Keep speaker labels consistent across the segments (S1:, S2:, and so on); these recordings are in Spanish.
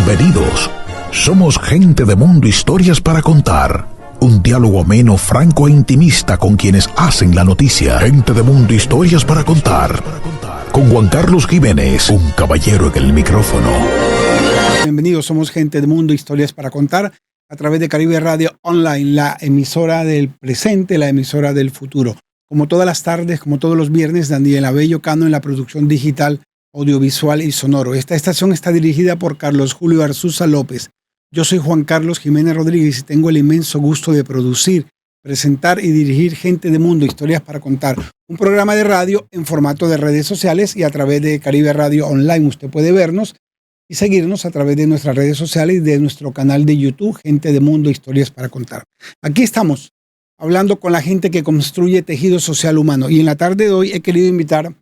S1: Bienvenidos. Somos Gente de Mundo, historias para contar. Un diálogo ameno, franco e intimista con quienes hacen la noticia. Gente de Mundo, historias para contar. Con Juan Carlos Jiménez, un caballero en el micrófono.
S2: Bienvenidos, somos Gente de Mundo, historias para contar, a través de Caribe Radio Online, la emisora del presente, la emisora del futuro. Como todas las tardes, como todos los viernes, Daniel Abello Cano en la producción digital, audiovisual y sonoro. Esta estación está dirigida por Carlos Julio Arzuza López. Yo soy Juan Carlos Jiménez Rodríguez y tengo el inmenso gusto de producir, presentar y dirigir Gente de Mundo, historias para contar. Un programa de radio en formato de redes sociales y a través de Caribe Radio Online. Usted puede vernos y seguirnos a través de nuestras redes sociales y de nuestro canal de YouTube, Gente de Mundo, historias para contar. Aquí estamos hablando con la gente que construye tejido social humano. Y en la tarde de hoy he querido invitar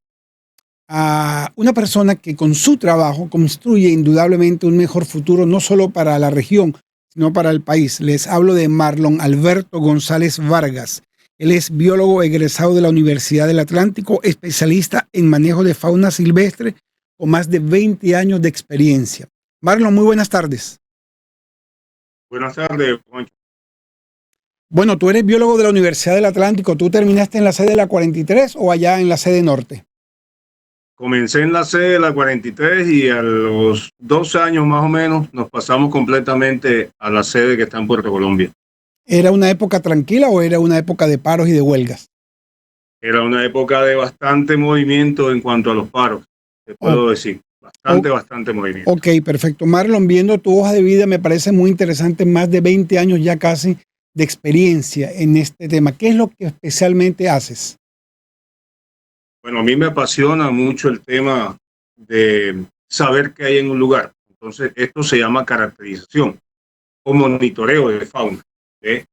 S2: a una persona que con su trabajo construye indudablemente un mejor futuro, no solo para la región, sino para el país. Les hablo de Marlon Alberto González Vargas. Él es biólogo egresado de la Universidad del Atlántico, especialista en manejo de fauna silvestre, con más de 20 años de experiencia. Marlon, muy buenas tardes.
S3: Buenas tardes, Juancho.
S2: Bueno, tú eres biólogo de la Universidad del Atlántico. ¿Tú terminaste en la sede de la 43 o allá en la sede norte?
S3: Comencé en la sede de la 43 y a los 12 años más o menos nos pasamos completamente a la sede que está en Puerto Colombia.
S2: ¿Era una época tranquila o era una época de paros y de huelgas?
S3: Era una época de bastante movimiento en cuanto a los paros, te puedo decir. Bastante movimiento.
S2: Ok, perfecto. Marlon, viendo tu hoja de vida me parece muy interesante, más de 20 años ya casi de experiencia en este tema. ¿Qué es lo que especialmente haces?
S3: Bueno, a mí me apasiona mucho el tema de saber qué hay en un lugar. Entonces, esto se llama caracterización o monitoreo de fauna. ¿Eh?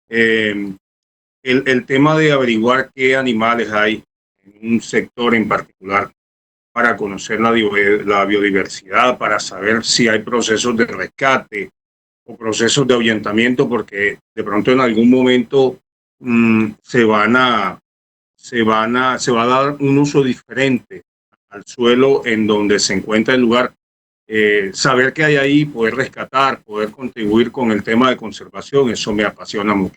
S3: El tema de averiguar qué animales hay en un sector en particular para conocer la biodiversidad, para saber si hay procesos de rescate o procesos de ahuyentamiento, porque de pronto en algún momento se va a dar un uso diferente al suelo en donde se encuentra el lugar. Saber qué hay ahí, poder rescatar, poder contribuir con el tema de conservación, eso me apasiona mucho.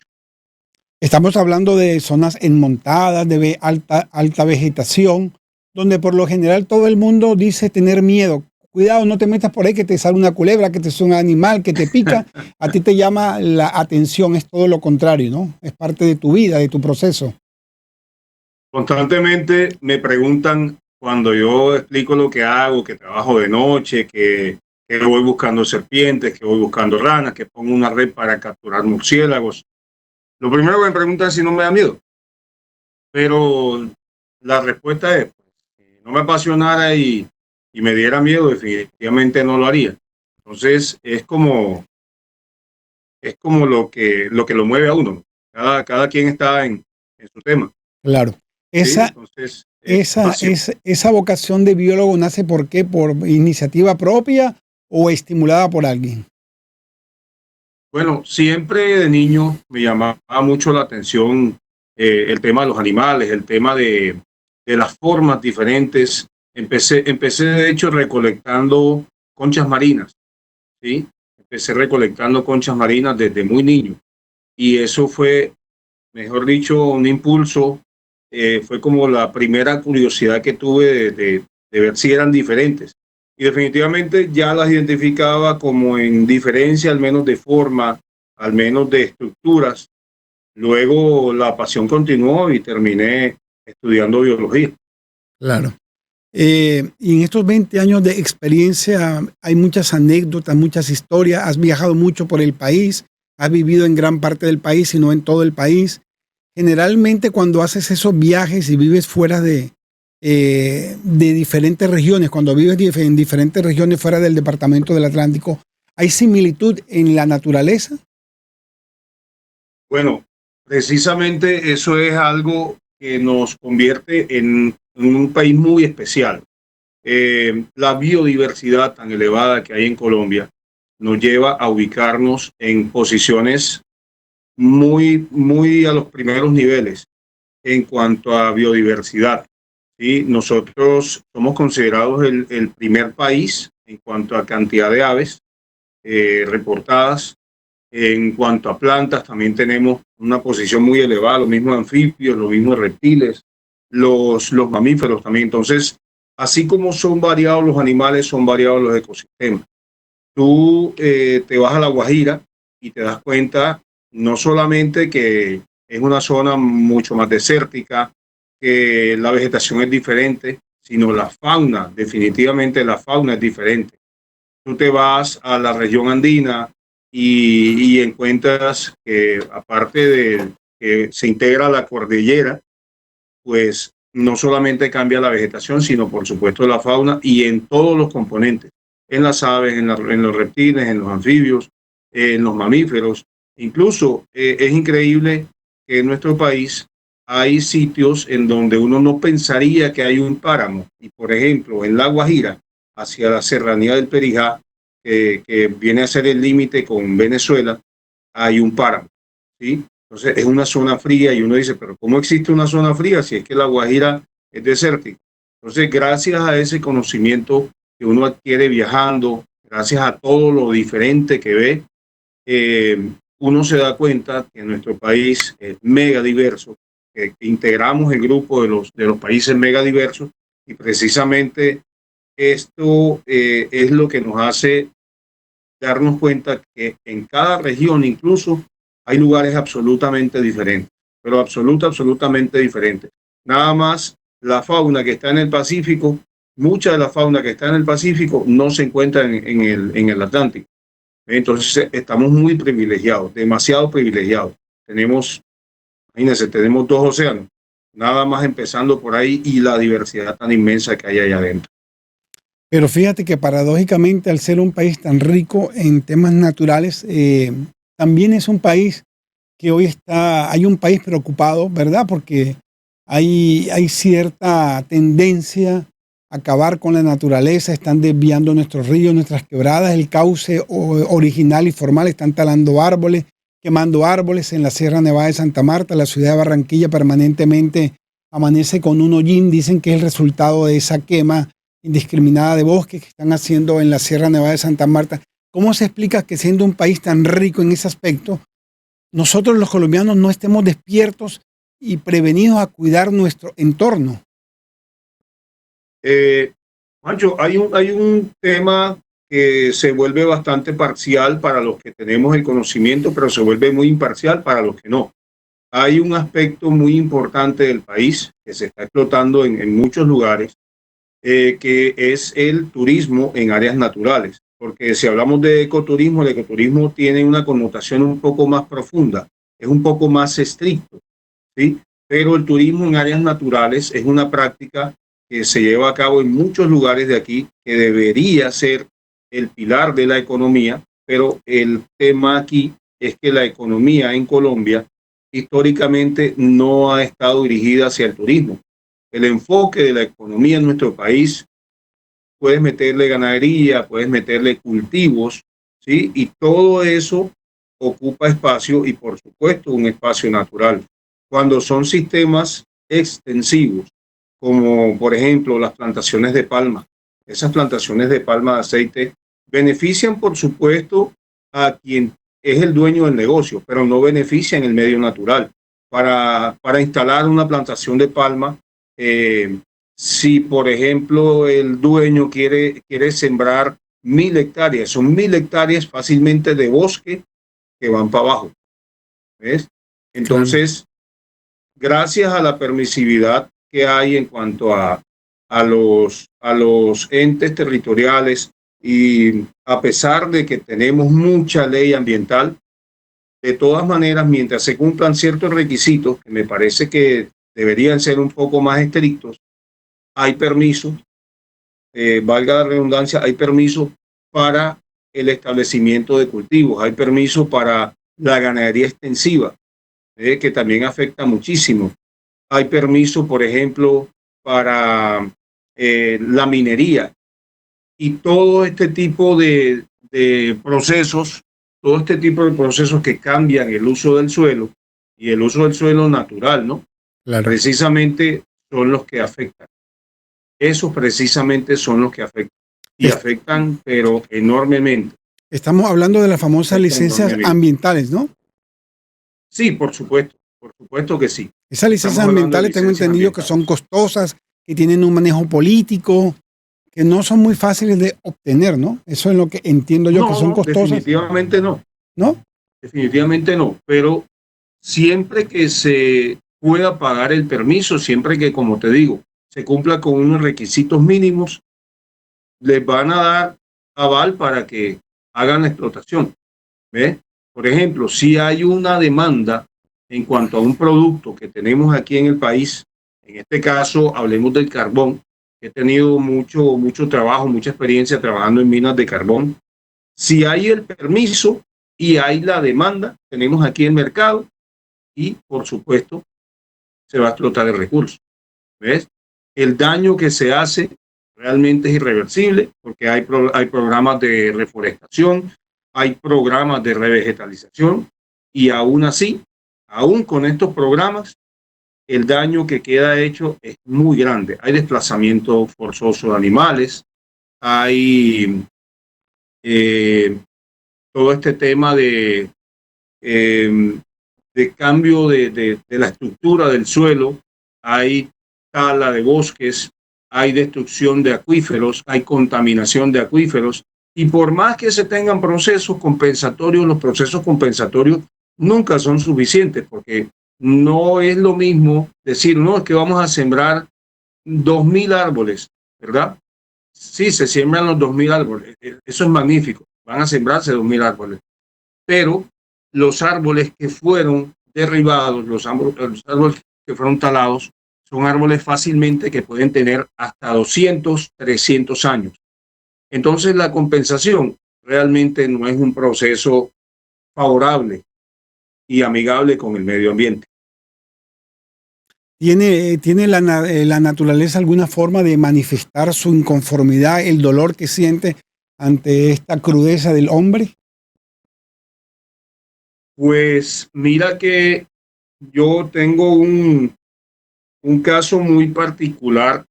S2: Estamos hablando de zonas enmontadas, de alta vegetación, donde por lo general todo el mundo dice tener miedo. Cuidado, no te metas por ahí que te sale una culebra, que te sale un animal, que te pica. A ti te llama la atención, es todo lo contrario, ¿no? Es parte de tu vida, de tu proceso.
S3: Constantemente me preguntan cuando yo explico lo que hago, que trabajo de noche, que voy buscando serpientes, que voy buscando ranas, que pongo una red para capturar murciélagos. Lo primero que me preguntan es si no me da miedo. Pero la respuesta es, si no me apasionara y me diera miedo, definitivamente no lo haría. Entonces es como lo que lo mueve a uno. Cada quien está en su tema.
S2: Claro.
S3: ¿Sí? Entonces,
S2: esa vocación de biólogo nace ¿por qué? ¿Por iniciativa propia o estimulada por alguien?
S3: Bueno, siempre de niño me llamaba mucho la atención el tema de los animales, el tema de las formas diferentes. Empecé de hecho recolectando conchas marinas, ¿sí? Empecé recolectando conchas marinas desde muy niño y eso fue, mejor dicho, un impulso. Fue como la primera curiosidad que tuve de ver si eran diferentes. Y definitivamente ya las identificaba como en diferencia, al menos de forma, al menos de estructuras. Luego la pasión continuó y terminé estudiando biología.
S2: Claro. Y en estos 20 años de experiencia hay muchas anécdotas, muchas historias. Has viajado mucho por el país, has vivido en gran parte del país y no en todo el país. Generalmente cuando haces esos viajes y vives fuera de diferentes regiones, cuando vives en diferentes regiones fuera del departamento del Atlántico, ¿hay similitud en la naturaleza?
S3: Bueno, precisamente eso es algo que nos convierte en un país muy especial. La biodiversidad tan elevada que hay en Colombia nos lleva a ubicarnos en posiciones muy a los primeros niveles en cuanto a biodiversidad. ¿Sí? Nosotros somos considerados el primer país en cuanto a cantidad de aves reportadas. En cuanto a plantas, también tenemos una posición muy elevada, lo mismo anfibios, lo mismo reptiles, los mamíferos también. Entonces, así como son variados los animales, son variados los ecosistemas. Tú te vas a La Guajira y te das cuenta no solamente que es una zona mucho más desértica, que la vegetación es diferente, sino la fauna, definitivamente la fauna es diferente. Tú te vas a la región andina y encuentras que aparte de que se integra la cordillera, pues no solamente cambia la vegetación, sino por supuesto la fauna y en todos los componentes, en las aves, en los reptiles, en los anfibios, en los mamíferos. Incluso es increíble que en nuestro país hay sitios en donde uno no pensaría que hay un páramo. Y por ejemplo, en La Guajira, hacia la serranía del Perijá, que viene a ser el límite con Venezuela, hay un páramo, ¿sí? Entonces es una zona fría y uno dice, pero ¿cómo existe una zona fría si es que La Guajira es desértica? Entonces, gracias a ese conocimiento que uno adquiere viajando, gracias a todo lo diferente que ve, uno se da cuenta que nuestro país es mega diverso, que integramos el grupo de los países mega diversos y precisamente esto es lo que nos hace darnos cuenta que en cada región incluso hay lugares absolutamente diferentes, pero absolutamente diferentes. Nada más la fauna que está en el Pacífico, mucha de la fauna que está en el Pacífico no se encuentra en el Atlántico. Entonces estamos muy privilegiados, demasiado privilegiados. Tenemos, imagínense, tenemos dos océanos, nada más empezando por ahí y la diversidad tan inmensa que hay allá adentro.
S2: Pero fíjate que paradójicamente, al ser un país tan rico en temas naturales, también es un país que hoy hay un país preocupado, ¿verdad? Porque hay cierta tendencia a acabar con la naturaleza, están desviando nuestros ríos, nuestras quebradas, el cauce original y formal, están talando árboles, quemando árboles en la Sierra Nevada de Santa Marta, la ciudad de Barranquilla permanentemente amanece con un hollín, dicen que es el resultado de esa quema indiscriminada de bosques que están haciendo en la Sierra Nevada de Santa Marta. ¿Cómo se explica que siendo un país tan rico en ese aspecto, nosotros los colombianos no estemos despiertos y prevenidos a cuidar nuestro entorno?
S3: Mancho, hay un tema que se vuelve bastante parcial para los que tenemos el conocimiento, pero se vuelve muy imparcial para los que no. Hay un aspecto muy importante del país que se está explotando en muchos lugares, que es el turismo en áreas naturales. Porque si hablamos de ecoturismo, el ecoturismo tiene una connotación un poco más profunda, es un poco más estricto, ¿sí? Pero el turismo en áreas naturales es una práctica que se lleva a cabo en muchos lugares de aquí, que debería ser el pilar de la economía, pero el tema aquí es que la economía en Colombia históricamente no ha estado dirigida hacia el turismo. El enfoque de la economía en nuestro país, puedes meterle ganadería, puedes meterle cultivos, ¿sí? Y todo eso ocupa espacio y por supuesto un espacio natural. Cuando son sistemas extensivos, como por ejemplo las plantaciones de palma, esas plantaciones de palma de aceite benefician por supuesto a quien es el dueño del negocio, pero no benefician el medio natural. Para instalar una plantación de palma, si por ejemplo el dueño quiere sembrar 1.000 hectáreas, son 1.000 hectáreas fácilmente de bosque que van para abajo, ¿ves? Entonces, gracias a la permisividad que hay en cuanto a los entes territoriales y a pesar de que tenemos mucha ley ambiental, de todas maneras, mientras se cumplan ciertos requisitos, que me parece que deberían ser un poco más estrictos, hay permiso, valga la redundancia, hay permiso para el establecimiento de cultivos, hay permiso para la ganadería extensiva, que también afecta muchísimo. Hay permiso, por ejemplo, para la minería y todo este tipo de procesos, todo este tipo de procesos que cambian el uso del suelo y el uso del suelo natural, ¿no? Claro. Precisamente son los que afectan. Esos precisamente son los que afectan y afectan, pero enormemente.
S2: Estamos hablando de las famosas licencias ambientales, ¿no?
S3: Sí, por supuesto que sí.
S2: Esas licencias ambientales tengo entendido que son costosas, que tienen un manejo político, que no son muy fáciles de obtener, ¿no? Eso es lo que entiendo yo, que son costosas.
S3: Definitivamente no.
S2: ¿No?
S3: Definitivamente no, pero siempre que se pueda pagar el permiso, siempre que, como te digo, se cumpla con unos requisitos mínimos, les van a dar aval para que hagan la explotación. ¿Ves? Por ejemplo, si hay una demanda en cuanto a un producto que tenemos aquí en el país, en este caso hablemos del carbón, he tenido mucho trabajo, mucha experiencia trabajando en minas de carbón. Si hay el permiso y hay la demanda, tenemos aquí el mercado y, por supuesto, se va a explotar el recurso. ¿Ves? El daño que se hace realmente es irreversible porque hay programas de reforestación, hay programas de revegetalización y aún así, aún con estos programas, el daño que queda hecho es muy grande. Hay desplazamiento forzoso de animales, hay todo este tema de cambio de la estructura del suelo, hay tala de bosques, hay destrucción de acuíferos, hay contaminación de acuíferos, y por más que se tengan procesos compensatorios, los procesos compensatorios nunca son suficientes, porque no es lo mismo decir, no, es que vamos a sembrar 2.000 árboles, ¿verdad? Sí, se siembran los 2.000 árboles, eso es magnífico, van a sembrarse 2.000 árboles, pero los árboles que fueron derribados, los árboles que fueron talados, son árboles fácilmente que pueden tener hasta 200, 300 años. Entonces la compensación realmente no es un proceso favorable y amigable con el medio ambiente.
S2: ¿Tiene la naturaleza alguna forma de manifestar su inconformidad, el dolor que siente ante esta crudeza del hombre?
S3: Pues mira que yo tengo un caso muy particular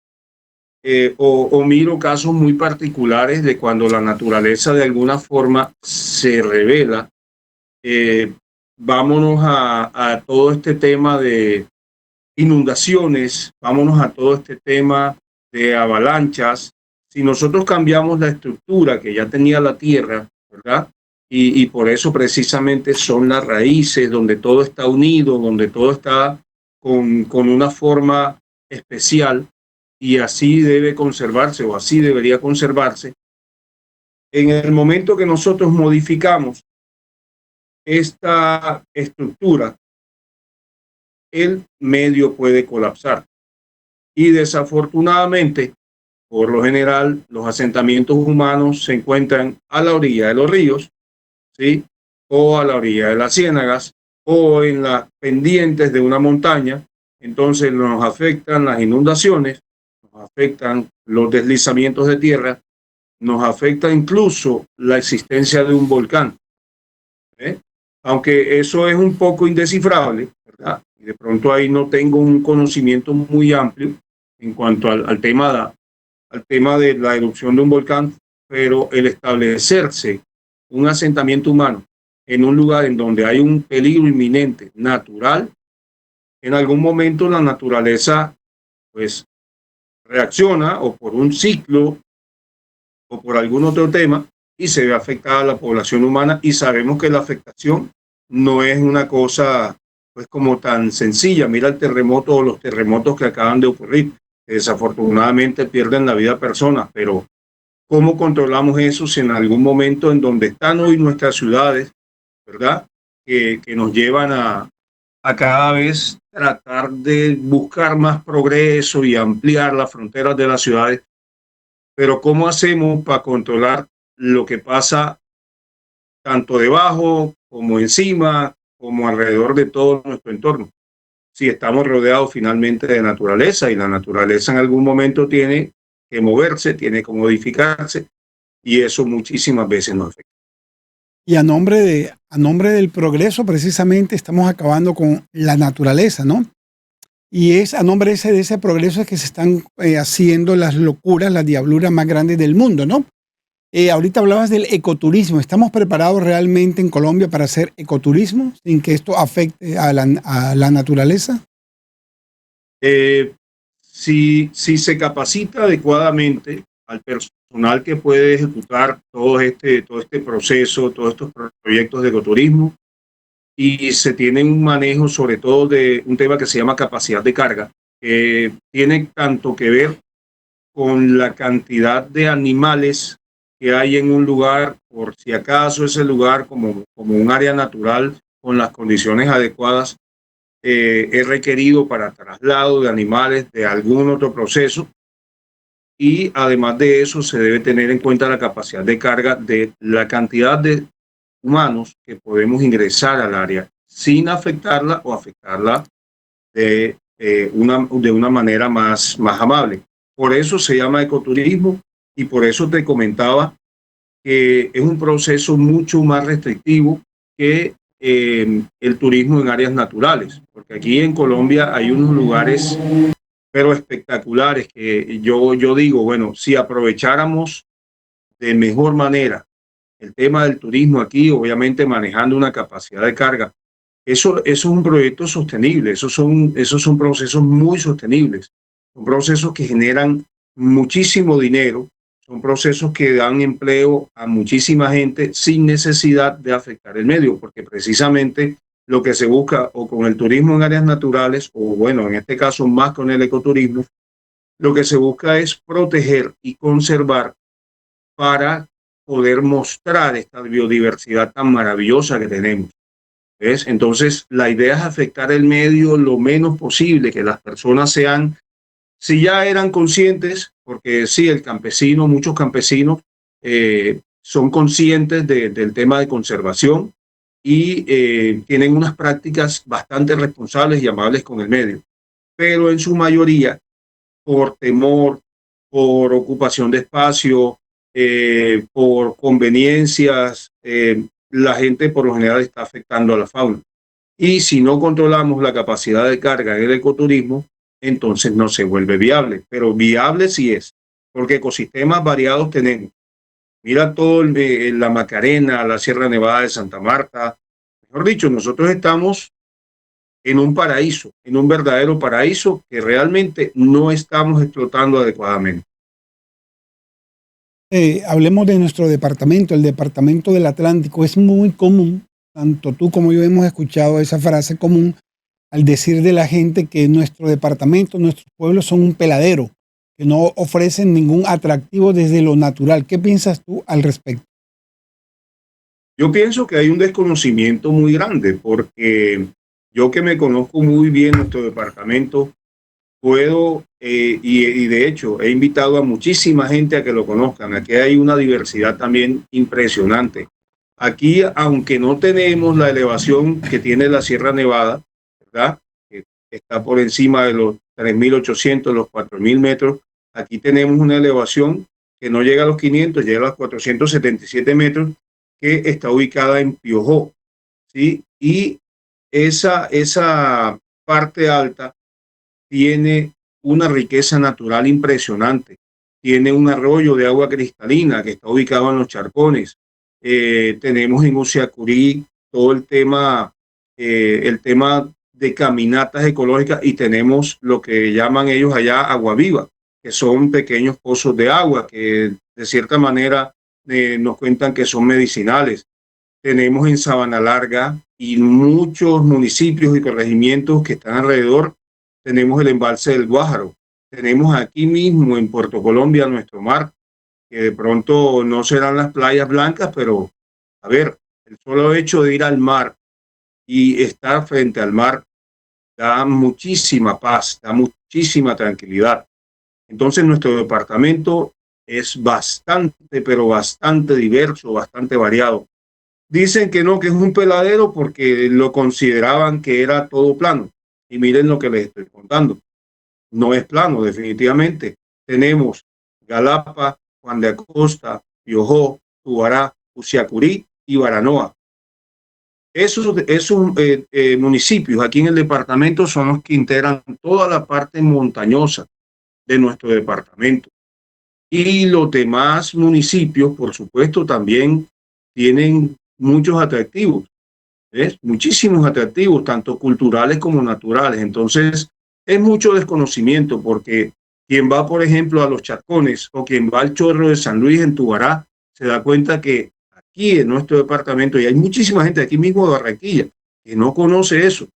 S3: o miro casos muy particulares de cuando la naturaleza de alguna forma se revela. Vámonos a todo este tema de inundaciones, vámonos a todo este tema de avalanchas. Si nosotros cambiamos la estructura que ya tenía la tierra, ¿verdad? Y por eso precisamente son las raíces, donde todo está unido, donde todo está con una forma especial, y así debe conservarse o así debería conservarse. En el momento que nosotros modificamos esta estructura, el medio puede colapsar. Y desafortunadamente, por lo general, los asentamientos humanos se encuentran a la orilla de los ríos, ¿sí? O a la orilla de las ciénagas, o en las pendientes de una montaña. Entonces nos afectan las inundaciones, nos afectan los deslizamientos de tierra, nos afecta incluso la existencia de un volcán. Aunque eso es un poco indescifrable, ¿verdad? Y de pronto ahí no tengo un conocimiento muy amplio en cuanto al tema de la erupción de un volcán, pero el establecerse un asentamiento humano en un lugar en donde hay un peligro inminente natural, en algún momento la naturaleza pues reacciona o por un ciclo o por algún otro tema y se ve afectada a la población humana, y sabemos que la afectación no es una cosa pues como tan sencilla. Mira el terremoto o los terremotos que acaban de ocurrir, que desafortunadamente pierden la vida personas, pero ¿cómo controlamos eso si en algún momento en donde están hoy nuestras ciudades, ¿verdad? Que nos llevan a cada vez tratar de buscar más progreso y ampliar las fronteras de las ciudades, pero ¿cómo hacemos para controlar lo que pasa tanto debajo como encima, como alrededor de todo nuestro entorno? Si estamos rodeados finalmente de naturaleza, y la naturaleza en algún momento tiene que moverse, tiene que modificarse, y eso muchísimas veces nos afecta.
S2: Y a nombre del progreso, precisamente, estamos acabando con la naturaleza, ¿no? Y es a nombre de ese progreso que se están haciendo las locuras, las diabluras más grandes del mundo, ¿no? Ahorita hablabas del ecoturismo. ¿Estamos preparados realmente en Colombia para hacer ecoturismo sin que esto afecte a la naturaleza?
S3: Eh, si se capacita adecuadamente al personal que puede ejecutar todo este proceso, todos estos proyectos de ecoturismo, y se tiene un manejo sobre todo de un tema que se llama capacidad de carga, que tiene tanto que ver con la cantidad de animales que hay en un lugar, por si acaso ese lugar como un área natural con las condiciones adecuadas es requerido para traslado de animales de algún otro proceso, y además de eso se debe tener en cuenta la capacidad de carga de la cantidad de humanos que podemos ingresar al área sin afectarla o afectarla de una manera más amable. Por eso se llama ecoturismo, y por eso te comentaba que es un proceso mucho más restrictivo que el turismo en áreas naturales, porque aquí en Colombia hay unos lugares pero espectaculares que yo digo, bueno, si aprovecháramos de mejor manera el tema del turismo aquí, obviamente manejando una capacidad de carga, eso es un proyecto sostenible, esos son procesos muy sostenibles, son procesos que generan muchísimo dinero, son procesos que dan empleo a muchísima gente sin necesidad de afectar el medio, porque precisamente lo que se busca o con el turismo en áreas naturales, o bueno, en este caso más con el ecoturismo, lo que se busca es proteger y conservar para poder mostrar esta biodiversidad tan maravillosa que tenemos. ¿Ves? Entonces, la idea es afectar el medio lo menos posible, que las personas sean, si ya eran conscientes, porque sí, el campesino, muchos campesinos son conscientes del tema de conservación y tienen unas prácticas bastante responsables y amables con el medio, pero en su mayoría, por temor, por ocupación de espacio, por conveniencias, la gente por lo general está afectando a la fauna. Y si no controlamos la capacidad de carga en el ecoturismo, entonces no se vuelve viable. Pero viable sí es, porque ecosistemas variados tenemos. Mira todo la Macarena, la Sierra Nevada de Santa Marta. Mejor dicho, nosotros estamos en un paraíso, en un verdadero paraíso que realmente no estamos explotando adecuadamente.
S2: Hablemos de nuestro departamento, el departamento del Atlántico. Es muy común, tanto tú como yo hemos escuchado esa frase común al decir de la gente que nuestro departamento, nuestros pueblos son un peladero, que no ofrecen ningún atractivo desde lo natural. ¿Qué piensas tú al respecto?
S3: Yo pienso que hay un desconocimiento muy grande, porque yo que me conozco muy bien nuestro departamento, puedo, y de hecho he invitado a muchísima gente a que lo conozcan. Aquí hay una diversidad también impresionante. Aquí, aunque no tenemos la elevación que tiene la Sierra Nevada, ¿verdad? Que está por encima de los 3.800, los 4.000 metros, aquí tenemos una elevación que no llega a los 500, llega a los 477 metros, que está ubicada en Piojó, ¿sí? Y esa parte alta tiene una riqueza natural impresionante. Tiene un arroyo de agua cristalina que está ubicado en los Charcones. Tenemos en Usiacurí todo el tema de caminatas ecológicas, y tenemos lo que llaman ellos allá agua viva, que son pequeños pozos de agua que de cierta manera nos cuentan que son medicinales. Tenemos en Sabana Larga y muchos municipios y corregimientos que están alrededor, tenemos el embalse del Guájaro. Tenemos aquí mismo en Puerto Colombia nuestro mar, que de pronto no serán las playas blancas, pero a ver, el solo hecho de ir al mar y estar frente al mar da muchísima paz, da muchísima tranquilidad. Entonces nuestro departamento es bastante, pero bastante diverso, bastante variado. Dicen que no, que es un peladero porque lo consideraban que era todo plano. Y miren lo que les estoy contando. No es plano, definitivamente. Tenemos Galapa, Juan de Acosta, Piojó, Tubará, Usiacurí y Baranoa. Esos municipios aquí en el departamento son los que integran toda la parte montañosa de nuestro departamento. Y los demás municipios, por supuesto, también tienen muchos atractivos, ¿ves? Muchísimos atractivos, tanto culturales como naturales. Entonces, es mucho desconocimiento porque quien va, por ejemplo, a los Charcones o quien va al Chorro de San Luis en Tubará, se da cuenta que aquí en nuestro departamento, y hay muchísima gente aquí mismo de Barranquilla, que no conoce eso.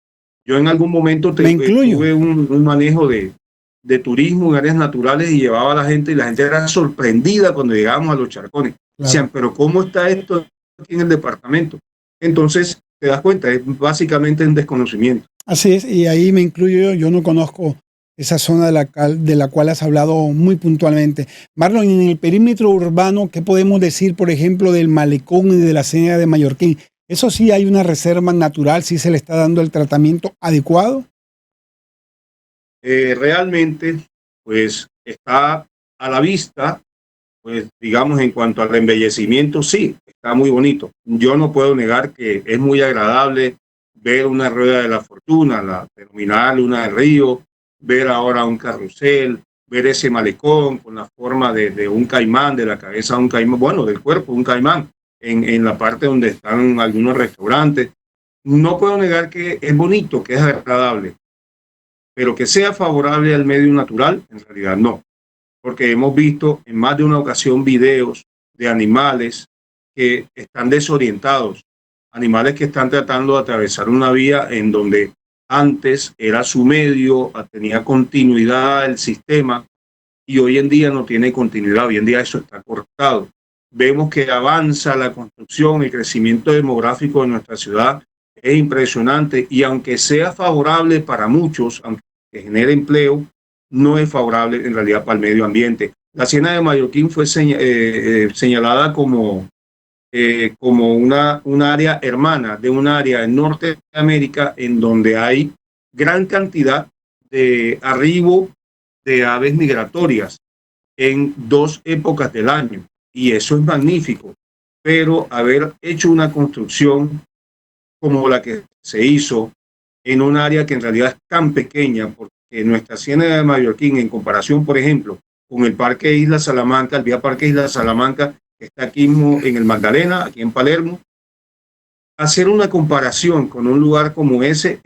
S3: Yo en algún momento
S2: Me incluyo.
S3: tuve un manejo de turismo en áreas naturales y llevaba a la gente y la gente era sorprendida cuando llegábamos a los Charcones. Decían,
S2: Claro.
S3: pero ¿cómo está esto aquí en el departamento? Entonces, te das cuenta, es básicamente un desconocimiento.
S2: Así es, y ahí me incluyo yo. Yo no conozco esa zona de la cual has hablado muy puntualmente. Marlon, en el perímetro urbano, ¿qué podemos decir, por ejemplo, del Malecón y de la Ciénaga de Mallorquín? ¿Eso sí hay una reserva natural? ¿Sí se le está dando el tratamiento adecuado?
S3: Realmente, pues está a la vista, pues digamos en cuanto al embellecimiento, sí, está muy bonito. Yo no puedo negar que es muy agradable ver una rueda de la fortuna, la denominada Luna del Río, ver ahora un carrusel, ver ese malecón con la forma de un caimán, de la cabeza de un caimán, bueno, del cuerpo de un caimán, en la parte donde están algunos restaurantes. No puedo negar que es bonito, que es agradable, pero que sea favorable al medio natural, en realidad no, porque hemos visto en más de una ocasión videos de animales que están desorientados, animales que están tratando de atravesar una vía en donde antes era su medio, tenía continuidad el sistema y hoy en día no tiene continuidad, hoy en día eso está cortado. Vemos que avanza la construcción, el crecimiento demográfico de nuestra ciudad es impresionante y aunque sea favorable para muchos, aunque genere empleo, no es favorable en realidad para el medio ambiente. La Ciénaga de Mallorquín fue señalada como una área hermana de un área en Norteamérica en donde hay gran cantidad de arribo de aves migratorias en 2 épocas del año. Y eso es magnífico. Pero haber hecho una construcción como la que se hizo en un área que en realidad es tan pequeña, porque nuestra Ciénaga de Mallorquín, en comparación, por ejemplo, con el Parque Isla Salamanca, el Vía Parque Isla Salamanca, que está aquí mismo en el Magdalena, aquí en Palermo, hacer una comparación con un lugar como ese,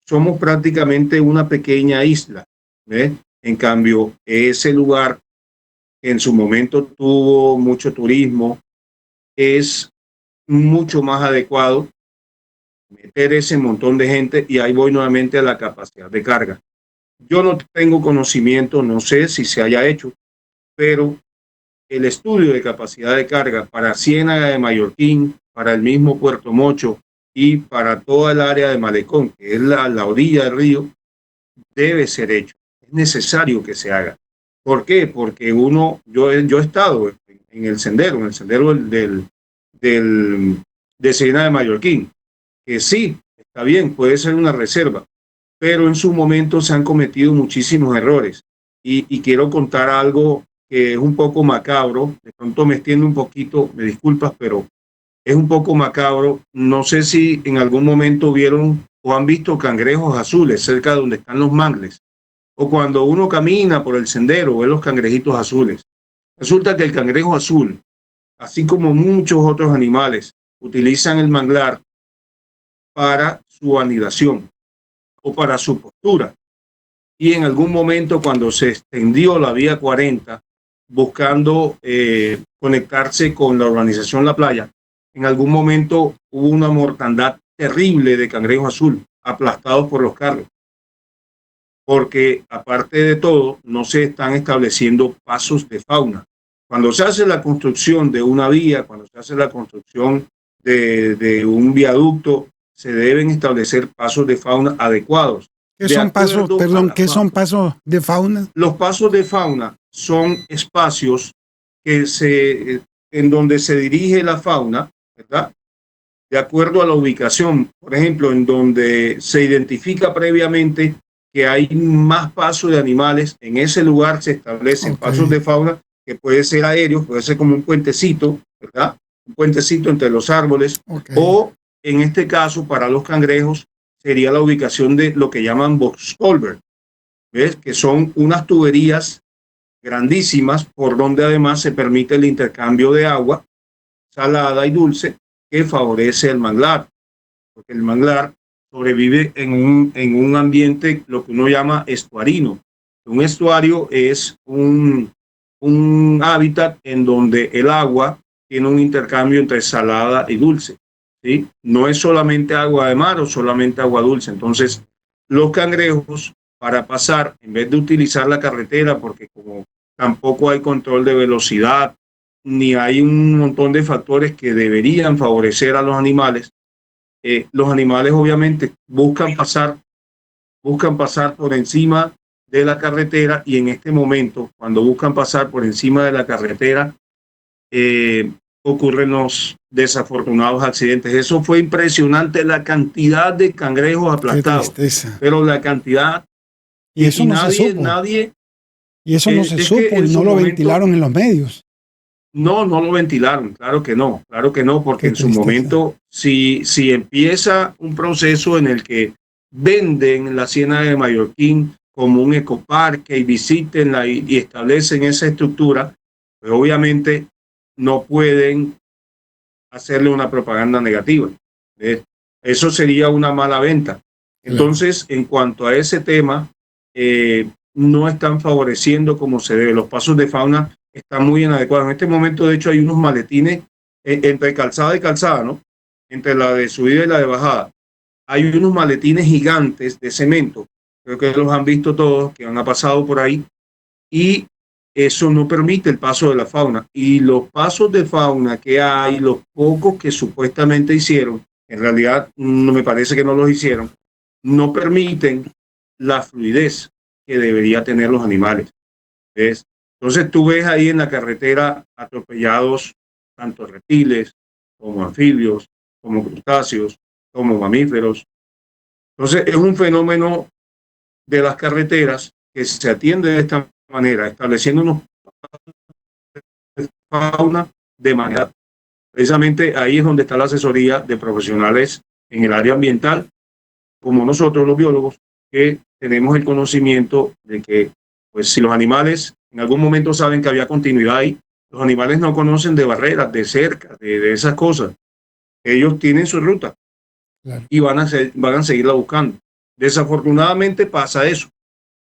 S3: somos prácticamente una pequeña isla, ¿ves? En cambio, ese lugar que en su momento tuvo mucho turismo, es mucho más adecuado meter ese montón de gente y ahí voy nuevamente a la capacidad de carga. Yo no tengo conocimiento, no sé si se haya hecho, pero el estudio de capacidad de carga para Ciénaga de Mallorquín, para el mismo Puerto Mocho y para toda el área de Malecón, que es la orilla del río, debe ser hecho. Es necesario que se haga. ¿Por qué? Porque yo he estado en el sendero de Ciénaga de Mallorquín, que sí, está bien, puede ser una reserva, pero en su momento se han cometido muchísimos errores. Y quiero contar algo que es un poco macabro, de pronto me extiendo un poquito, me disculpas, pero es un poco macabro. No sé si en algún momento vieron o han visto cangrejos azules cerca de donde están los mangles, o cuando uno camina por el sendero ve los cangrejitos azules. Resulta que el cangrejo azul, así como muchos otros animales, utilizan el manglar para su anidación o para su postura. Y en algún momento cuando se extendió la vía 40 buscando conectarse con la urbanización La Playa, en algún momento hubo una mortandad terrible de cangrejo azul aplastados por los carros, porque aparte de todo no se están estableciendo pasos de fauna. Cuando se hace la construcción de una vía, cuando se hace la construcción de un viaducto, se deben establecer pasos de fauna adecuados.
S2: ¿Qué son pasos, perdón, qué son pasos de fauna?
S3: Los pasos de fauna son espacios en donde se dirige la fauna, ¿verdad? De acuerdo a la ubicación, por ejemplo, en donde se identifica previamente que hay más pasos de animales, en ese lugar se establecen pasos de fauna que puede ser aéreos, puede ser como un puentecito, ¿verdad? Un puentecito entre los árboles, o en este caso, para los cangrejos, sería la ubicación de lo que llaman box culvert, ¿ves? Que son unas tuberías grandísimas, por donde además se permite el intercambio de agua salada y dulce que favorece el manglar, porque el manglar sobrevive en un ambiente, lo que uno llama estuarino. Un estuario es un hábitat en donde el agua tiene un intercambio entre salada y dulce, ¿sí? No es solamente agua de mar o solamente agua dulce. Entonces, los cangrejos, para pasar, en vez de utilizar la carretera, porque como tampoco hay control de velocidad, ni hay un montón de factores que deberían favorecer a los animales obviamente buscan pasar por encima de la carretera, y en este momento, cuando buscan pasar por encima de la carretera, ocurren los desafortunados accidentes. Eso fue impresionante, la cantidad de cangrejos aplastados, pero la cantidad,
S2: y eso no se supo. Y eso no se supo y no lo ventilaron en los medios.
S3: No lo ventilaron, claro que no, porque en su momento, si empieza un proceso en el que venden la Ciénaga de Mallorquín como un ecoparque y visítenla y establecen esa estructura, pues obviamente no pueden hacerle una propaganda negativa. Eso sería una mala venta. Entonces, en cuanto a ese tema, no están favoreciendo como se debe. Los pasos de fauna están muy inadecuados. En este momento, de hecho, hay unos maletines entre calzada y calzada, ¿no? Entre la de subida y la de bajada. Hay unos maletines gigantes de cemento, creo que los han visto todos, que han pasado por ahí, y eso no permite el paso de la fauna. Y los pasos de fauna que hay, los pocos que supuestamente hicieron, en realidad no me parece que no los hicieron, no permiten la fluidez que debería tener los animales. ¿Ves? Entonces tú ves ahí en la carretera atropellados tanto reptiles como anfibios, como crustáceos, como mamíferos. Entonces es un fenómeno de las carreteras que se atiende de esta manera, estableciendo unos fauna de manera. Precisamente ahí es donde está la asesoría de profesionales en el área ambiental, como nosotros los biólogos, que tenemos el conocimiento de que, pues, si los animales en algún momento saben que había continuidad ahí, los animales no conocen de barreras, de cerca, de esas cosas. Ellos tienen su ruta, claro, y van a seguirla buscando. Desafortunadamente pasa eso.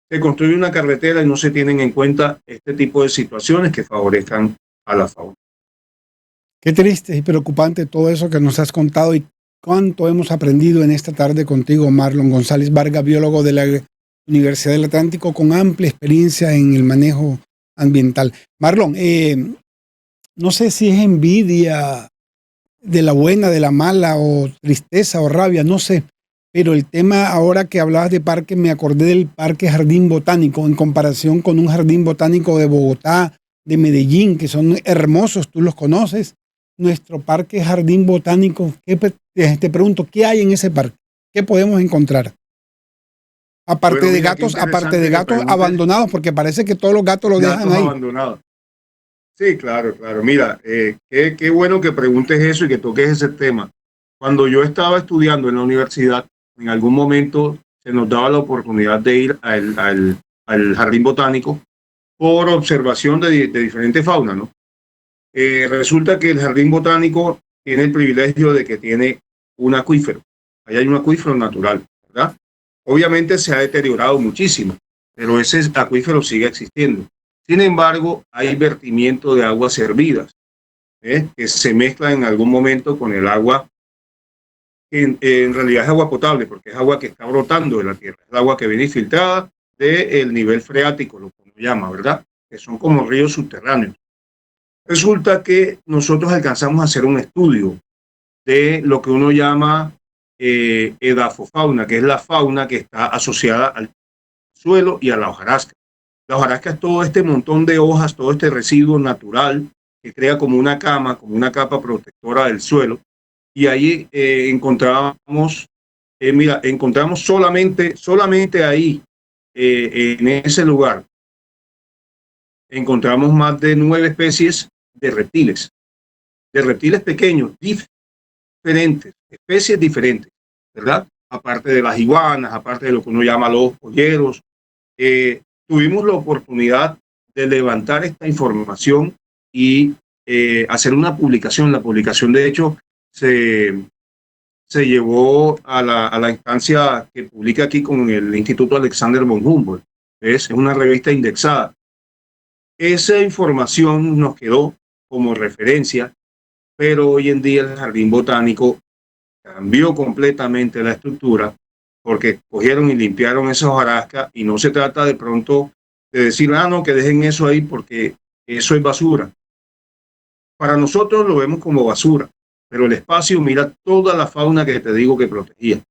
S3: Se construye una carretera y no se tienen en cuenta este tipo de situaciones que favorezcan a la fauna.
S2: Qué triste y preocupante todo eso que nos has contado, y cuánto hemos aprendido en esta tarde contigo, Marlon González Vargas, biólogo de la Universidad del Atlántico con amplia experiencia en el manejo ambiental. Marlon, no sé si es envidia de la buena, de la mala, o tristeza o rabia, no sé, pero el tema, ahora que hablabas de parque, me acordé del Parque Jardín Botánico en comparación con un jardín botánico de Bogotá, de Medellín, que son hermosos, tú los conoces. Nuestro Parque Jardín Botánico, te pregunto, ¿qué hay en ese parque? ¿Qué podemos encontrar? Aparte de gatos abandonados, porque parece que todos los gatos los dejan ahí.
S3: Abandonados. Sí, claro. Mira, qué bueno que preguntes eso y que toques ese tema. Cuando yo estaba estudiando en la universidad, en algún momento se nos daba la oportunidad de ir al jardín botánico por observación de diferentes fauna, ¿no? Resulta que el jardín botánico tiene el privilegio de que tiene un acuífero. Ahí hay un acuífero natural, ¿verdad? Obviamente se ha deteriorado muchísimo, pero ese acuífero sigue existiendo. Sin embargo, hay vertimiento de aguas hervidas, que se mezcla en algún momento con el agua, que en realidad es agua potable, porque es agua que está brotando de la tierra, es agua que viene filtrada del nivel freático, lo que uno llama, ¿verdad? Que son como ríos subterráneos. Resulta que nosotros alcanzamos a hacer un estudio de lo que uno llama edafofauna, que es la fauna que está asociada al suelo y a la hojarasca. La hojarasca es todo este montón de hojas, todo este residuo natural que crea como una capa protectora del suelo. Y ahí encontramos solamente ahí, en ese lugar, encontramos más de 9 especies de reptiles pequeños, especies diferentes, ¿verdad? Aparte de las iguanas, aparte de lo que uno llama los polleros. Tuvimos la oportunidad de levantar esta información y hacer una publicación. La publicación, de hecho, se llevó a la instancia que publica aquí con el Instituto Alexander von Humboldt. Es una revista indexada. Esa información nos quedó como referencia, pero hoy en día el Jardín Botánico cambió completamente la estructura porque cogieron y limpiaron esa hojarasca, y no se trata de pronto de decir, no, que dejen eso ahí porque eso es basura. Para nosotros lo vemos como basura, pero el espacio mira toda la fauna que te digo que protegía.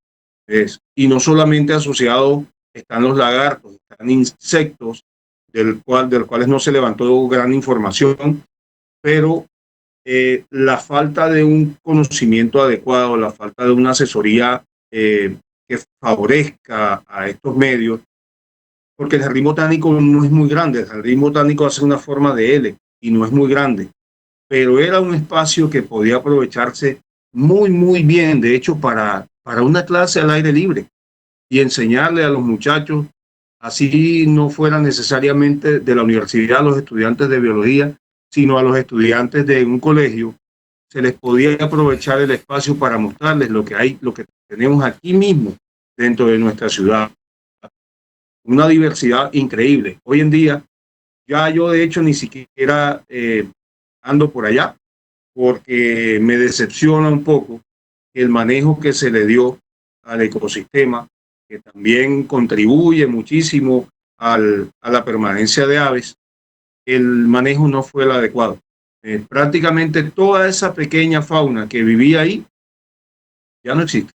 S3: Y no solamente asociado están los lagartos, están insectos de los cuales no se levantó gran información, pero la falta de un conocimiento adecuado, la falta de una asesoría que favorezca a estos medios, porque el Jardín Botánico no es muy grande, el Jardín Botánico hace una forma de L y no es muy grande, pero era un espacio que podía aprovecharse muy, muy bien, de hecho, para una clase al aire libre y enseñarle a los muchachos, así no fuera necesariamente de la universidad a los estudiantes de biología, sino a los estudiantes de un colegio, se les podía aprovechar el espacio para mostrarles lo que hay, lo que tenemos aquí mismo dentro de nuestra ciudad. Una diversidad increíble. Hoy en día, ya yo de hecho ni siquiera ando por allá, porque me decepciona un poco el manejo que se le dio al ecosistema, que también contribuye muchísimo a la permanencia de aves. El manejo no fue el adecuado. Prácticamente toda esa pequeña fauna que vivía ahí ya no existe.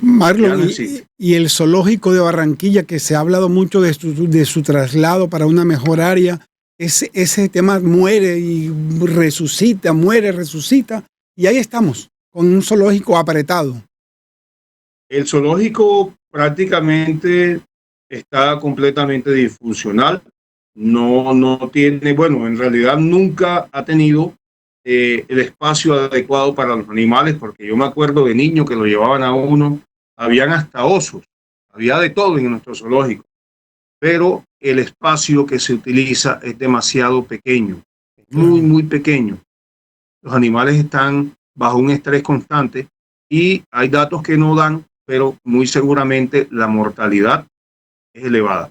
S2: Marlon, y el zoológico de Barranquilla, que se ha hablado mucho de su traslado para una mejor área, ese tema muere y resucita, muere, resucita, y ahí estamos, con un zoológico apretado.
S3: El zoológico prácticamente está completamente disfuncional. No tiene, bueno, en realidad nunca ha tenido el espacio adecuado para los animales, porque yo me acuerdo de niño que lo llevaban a uno, habían hasta osos, había de todo en nuestro zoológico, pero el espacio que se utiliza es demasiado pequeño, es muy, muy pequeño. Los animales están bajo un estrés constante y hay datos que no dan, pero muy seguramente la mortalidad es elevada.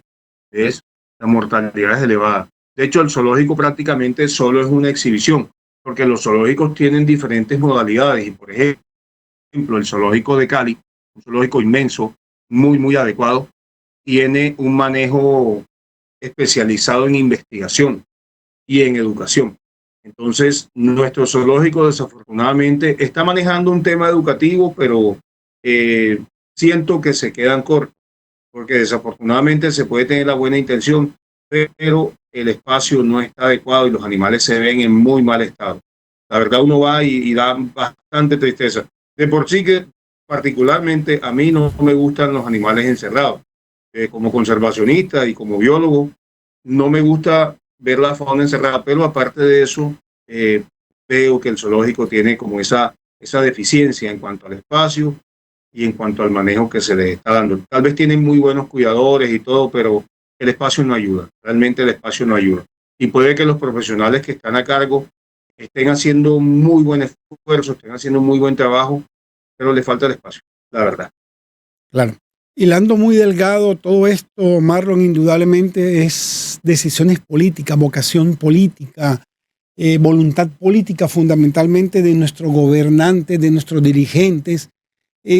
S3: La mortalidad es elevada. De hecho, el zoológico prácticamente solo es una exhibición, porque los zoológicos tienen diferentes modalidades. Y por ejemplo, el zoológico de Cali, un zoológico inmenso, muy, muy adecuado, tiene un manejo especializado en investigación y en educación. Entonces, nuestro zoológico desafortunadamente está manejando un tema educativo, pero siento que se quedan cortos, porque desafortunadamente se puede tener la buena intención, pero el espacio no está adecuado y los animales se ven en muy mal estado. La verdad, uno va y da bastante tristeza. De por sí que particularmente a mí no me gustan los animales encerrados. Como conservacionista y como biólogo, no me gusta ver la fauna encerrada, pero aparte de eso, veo que el zoológico tiene como esa deficiencia en cuanto al espacio y en cuanto al manejo que se les está dando. Tal vez tienen muy buenos cuidadores y todo, pero el espacio no ayuda, realmente el espacio no ayuda. Y puede que los profesionales que están a cargo estén haciendo muy buen esfuerzo, estén haciendo muy buen trabajo, pero le falta el espacio, la verdad.
S2: Claro. Hilando muy delgado todo esto, Marlon, indudablemente es decisiones políticas, vocación política, voluntad política fundamentalmente de nuestros gobernantes, de nuestros dirigentes,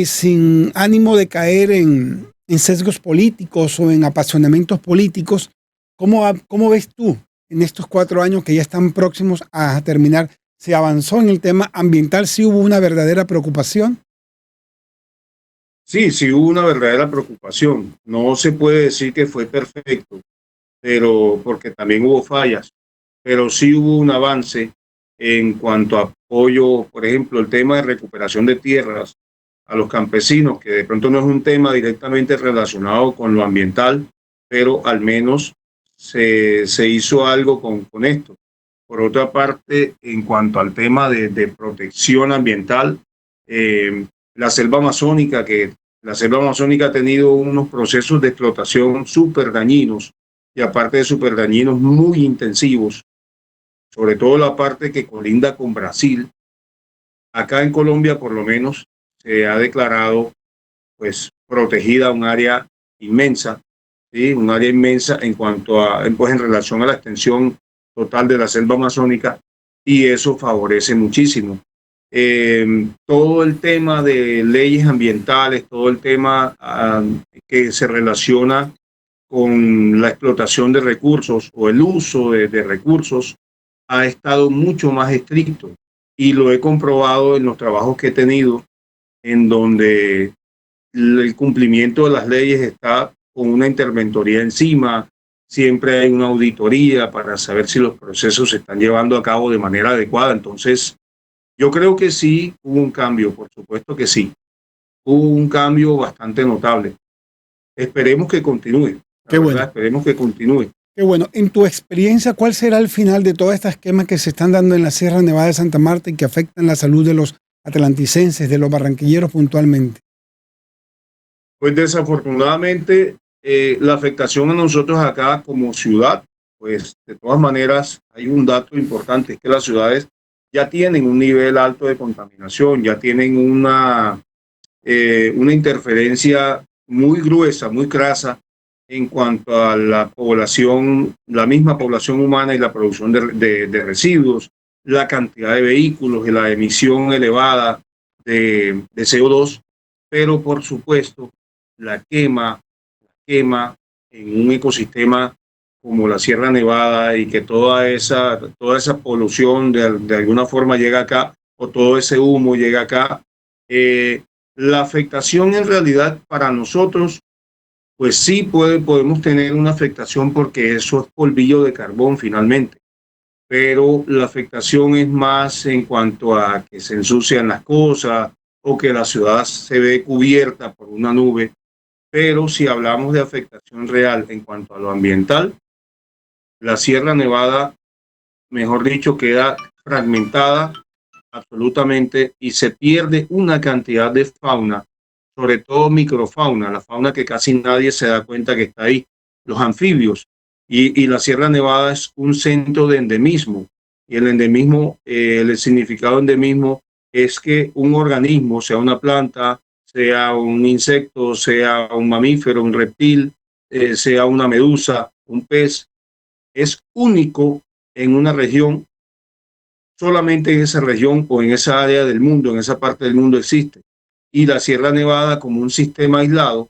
S2: sin ánimo de caer en sesgos políticos o en apasionamientos políticos. ¿Cómo ves tú en estos 4 años que ya están próximos a terminar? ¿Se avanzó en el tema ambiental? ¿Sí hubo una verdadera preocupación?
S3: Sí, hubo una verdadera preocupación. No se puede decir que fue perfecto, pero porque también hubo fallas, pero sí hubo un avance en cuanto a apoyo, por ejemplo, el tema de recuperación de tierras a los campesinos, que de pronto no es un tema directamente relacionado con lo ambiental, pero al menos se hizo algo con esto. Por otra parte, en cuanto al tema de protección ambiental, la selva amazónica ha tenido unos procesos de explotación súper dañinos y aparte de súper dañinos, muy intensivos, sobre todo la parte que colinda con Brasil. Acá en Colombia, por lo menos, se ha declarado pues protegida un área inmensa, ¿sí? Un área inmensa en cuanto a, pues en relación a la extensión total de la selva amazónica, y eso favorece muchísimo. Todo el tema de leyes ambientales, todo el tema que se relaciona con la explotación de recursos o el uso de recursos ha estado mucho más estricto, y lo he comprobado en los trabajos que he tenido, en donde el cumplimiento de las leyes está con una interventoría encima, siempre hay una auditoría para saber si los procesos se están llevando a cabo de manera adecuada. Entonces, yo creo que sí hubo un cambio, por supuesto que sí, hubo un cambio bastante notable. Esperemos que continúe,
S2: Qué bueno.
S3: esperemos que continúe.
S2: Qué bueno. En tu experiencia, ¿cuál será el final de todas estas quemas que se están dando en la Sierra Nevada de Santa Marta y que afectan la salud de los atlanticenses, de los barranquilleros puntualmente?
S3: Pues desafortunadamente, la afectación a nosotros acá como ciudad, pues de todas maneras hay un dato importante, es que las ciudades ya tienen un nivel alto de contaminación, ya tienen una interferencia muy gruesa, muy crasa en cuanto a la población, la misma población humana y la producción de residuos, la cantidad de vehículos y la emisión elevada de CO2, pero por supuesto la quema en un ecosistema como la Sierra Nevada, y que toda esa polución de alguna forma llega acá, o todo ese humo llega acá. La afectación en realidad para nosotros, pues sí podemos tener una afectación porque eso es polvillo de carbón finalmente, pero la afectación es más en cuanto a que se ensucian las cosas o que la ciudad se ve cubierta por una nube. Pero si hablamos de afectación real en cuanto a lo ambiental, la Sierra Nevada, mejor dicho, queda fragmentada absolutamente, y se pierde una cantidad de fauna, sobre todo microfauna, la fauna que casi nadie se da cuenta que está ahí, los anfibios. Y la Sierra Nevada es un centro de endemismo, y el endemismo, el significado de endemismo es que un organismo, sea una planta, sea un insecto, sea un mamífero, un reptil, sea una medusa, un pez, es único en una región. Solamente en esa región o en esa área del mundo, en esa parte del mundo existe. Y la Sierra Nevada, como un sistema aislado,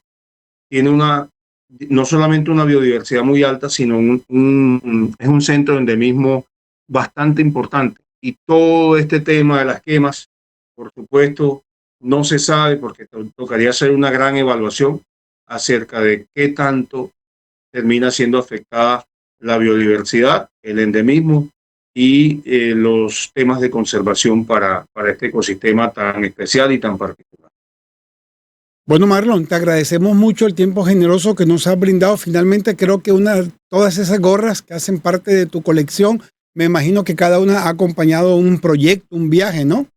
S3: tiene no solamente una biodiversidad muy alta, sino es un centro de endemismo bastante importante. Y todo este tema de las quemas, por supuesto, no se sabe, porque tocaría hacer una gran evaluación acerca de qué tanto termina siendo afectada la biodiversidad, el endemismo y los temas de conservación para este ecosistema tan especial y tan particular.
S2: Bueno, Marlon, te agradecemos mucho el tiempo generoso que nos has brindado. Finalmente, creo que todas esas gorras que hacen parte de tu colección, me imagino que cada una ha acompañado un proyecto, un viaje, ¿no?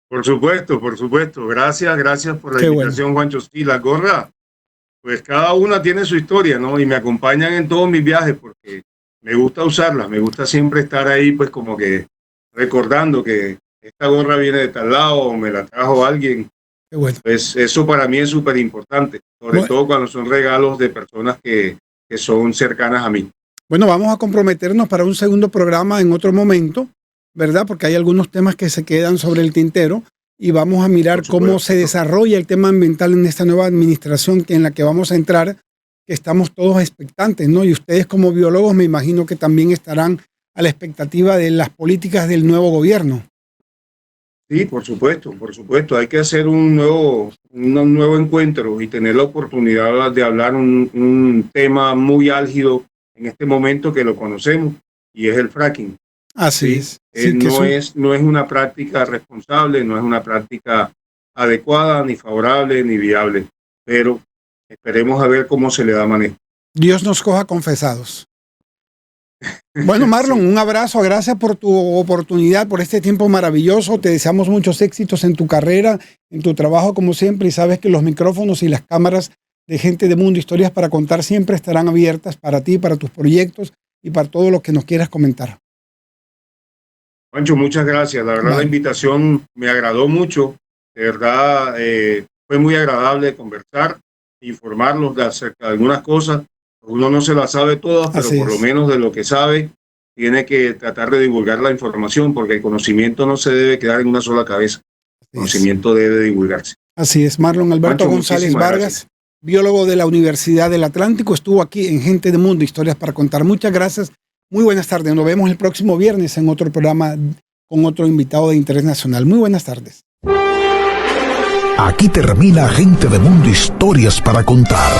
S3: Por supuesto, por supuesto. Gracias por la invitación, bueno. Juancho. Sí, la gorra, pues cada una tiene su historia, ¿no? Y me acompañan en todos mis viajes porque me gusta usarlas, me gusta siempre estar ahí, pues como que recordando que esta gorra viene de tal lado o me la trajo alguien.
S2: Qué bueno.
S3: Pues eso para mí es súper importante, sobre todo cuando son regalos de personas que son cercanas a mí.
S2: Bueno, vamos a comprometernos para un segundo programa en otro momento, ¿verdad? Porque hay algunos temas que se quedan sobre el tintero y vamos a mirar cómo se desarrolla el tema ambiental en esta nueva administración en la que vamos a entrar, que estamos todos expectantes, ¿no? Y ustedes como biólogos me imagino que también estarán a la expectativa de las políticas del nuevo gobierno.
S3: Sí, por supuesto. Hay que hacer un nuevo encuentro y tener la oportunidad de hablar un tema muy álgido en este momento que lo conocemos, y es el fracking.
S2: Así es.
S3: Sí, no es una práctica responsable, no es una práctica adecuada, ni favorable, ni viable, pero esperemos a ver cómo se le da manejo.
S2: Dios nos coja confesados. Bueno, Marlon, sí. Un abrazo, gracias por tu oportunidad, por este tiempo maravilloso. Te deseamos muchos éxitos en tu carrera, en tu trabajo como siempre, y sabes que los micrófonos y las cámaras de Gente de Mundo, Historias para Contar, siempre estarán abiertas para ti, para tus proyectos y para todo lo que nos quieras comentar.
S3: Pancho, muchas gracias. La verdad, la invitación me agradó mucho. De verdad, fue muy agradable conversar, informarnos acerca de algunas cosas. Uno no se las sabe todas, pero por lo menos de lo que sabe, tiene que tratar de divulgar la información, porque el conocimiento no se debe quedar en una sola cabeza. El conocimiento debe divulgarse.
S2: Así es. Marlon Alberto González Vargas, biólogo de la Universidad del Atlántico, estuvo aquí en Gente de Mundo, Historias para Contar. Muchas gracias. Muy buenas tardes. Nos vemos el próximo viernes en otro programa con otro invitado de interés nacional. Muy buenas tardes.
S1: Aquí termina Gente de Mundo, Historias para Contar.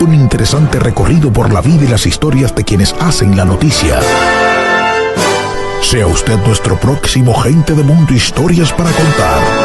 S1: Un interesante recorrido por la vida y las historias de quienes hacen la noticia. Sea usted nuestro próximo Gente de Mundo, Historias para Contar.